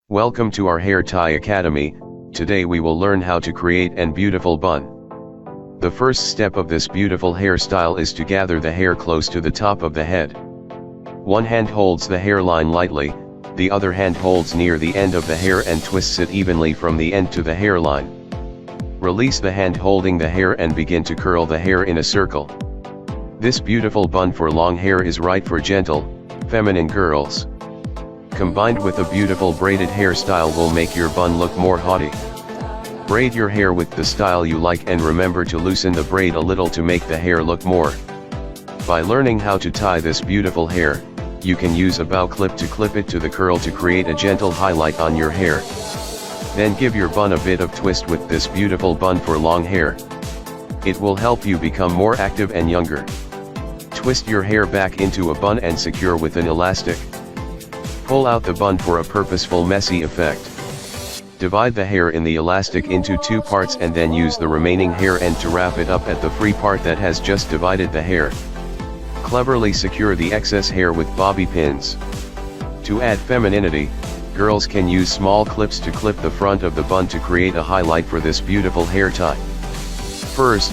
Welcome to our Hair Tie Academy. Today we will learn how to create an beautiful bun. The first step of this beautiful hairstyle is to gather the hair close to the top of the head. One hand holds the hairline lightly, the other hand holds near the end of the hair and twists it evenly from the end to the hairline. Release the hand holding the hair and begin to curl the hair in a circle. This beautiful bun for long hair is right for gentle, feminine girls. Combined with a beautiful braided hairstyle will make your bun look more haughty. Braid your hair with the style you like and remember to loosen the braid a little to make the hair look more. By learning how to tie this beautiful hair, you can use a bow clip to clip it to the curl to create a gentle highlight on your hair. Then give your bun a bit of twist with this beautiful bun for long hair. It will help you become more active and younger. Twist your hair back into a bun and secure with an elastic. Pull out the bun for a purposeful messy effect. Divide the hair in the elastic into two parts and then use the remaining hair end to wrap it up at the free part that has just divided the hair. Cleverly secure the excess hair with bobby pins. To add femininity, girls can use small clips to clip the front of the bun to create a highlight for this beautiful hair tie. First,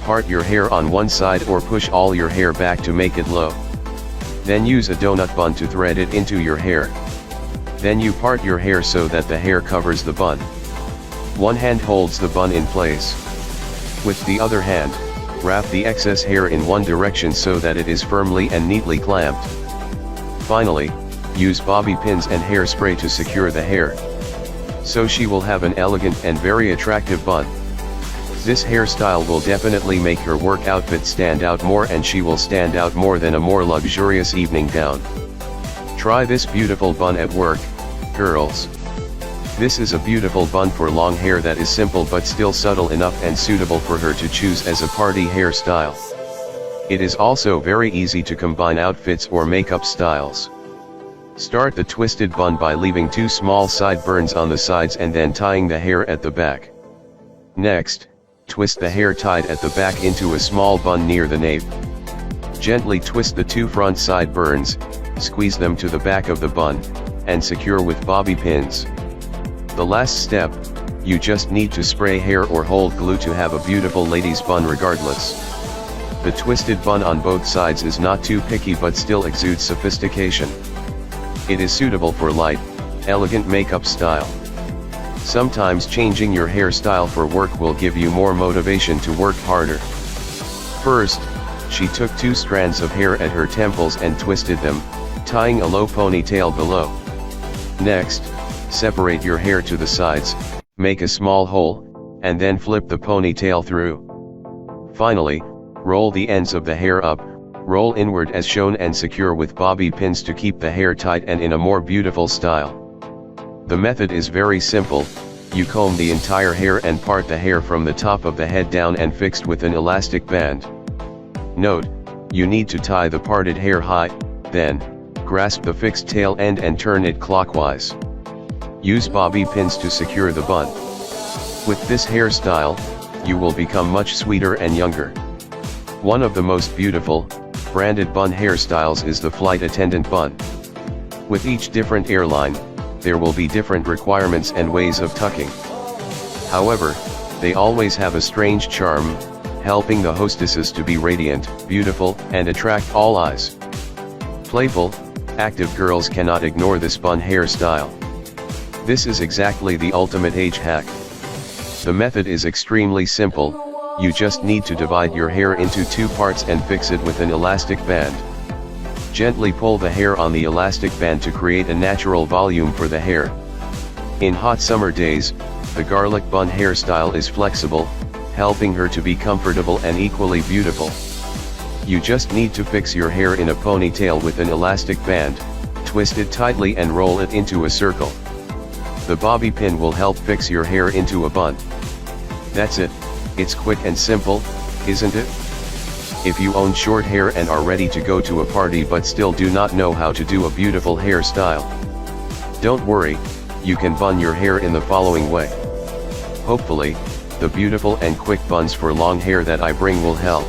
part your hair on one side or push all your hair back to make it low. Then use a donut bun to thread it into your hair. Then you part your hair so that the hair covers the bun. One hand holds the bun in place. With the other hand, wrap the excess hair in one direction so that it is firmly and neatly clamped. Finally, use bobby pins and hairspray to secure the hair. So she will have an elegant and very attractive bun. This hairstyle will definitely make her work outfit stand out more and she will stand out more than a more luxurious evening gown. Try this beautiful bun at work, girls. This is a beautiful bun for long hair that is simple but still subtle enough and suitable for her to choose as a party hairstyle. It is also very easy to combine outfits or makeup styles. Start the twisted bun by leaving two small sideburns on the sides and then tying the hair at the back. Next, twist the hair tied at the back into a small bun near the nape. Gently twist the two front sideburns, squeeze them to the back of the bun, and secure with bobby pins. The last step, you just need to spray hair or hold glue to have a beautiful lady's bun regardless. The twisted bun on both sides is not too picky but still exudes sophistication. It is suitable for light, elegant makeup style. Sometimes changing your hairstyle for work will give you more motivation to work harder. First, she took two strands of hair at her temples and twisted them, tying a low ponytail below. Next, separate your hair to the sides, make a small hole, and then flip the ponytail through. Finally, roll the ends of the hair up, roll inward as shown and secure with bobby pins to keep the hair tight and in a more beautiful style. The method is very simple. You comb the entire hair and part the hair from the top of the head down and fixed with an elastic band. Note, you need to tie the parted hair high, then, grasp the fixed tail end and turn it clockwise. Use bobby pins to secure the bun. With this hairstyle, you will become much sweeter and younger. One of the most beautiful, branded bun hairstyles is the flight attendant bun. With each different airline, there will be different requirements and ways of tucking. However, they always have a strange charm, helping the hostesses to be radiant, beautiful, and attract all eyes. Playful, active girls cannot ignore this bun hairstyle. This is exactly the ultimate age hack. The method is extremely simple, you just need to divide your hair into two parts and fix it with an elastic band. Gently pull the hair on the elastic band to create a natural volume for the hair. In hot summer days, the garlic bun hairstyle is flexible, helping her to be comfortable and equally beautiful. You just need to fix your hair in a ponytail with an elastic band, twist it tightly and roll it into a circle. The bobby pin will help fix your hair into a bun. That's it, it's quick and simple, isn't it? If you own short hair and are ready to go to a party but still do not know how to do a beautiful hairstyle, don't worry, you can bun your hair in the following way. Hopefully, the beautiful and quick buns for long hair that I bring will help.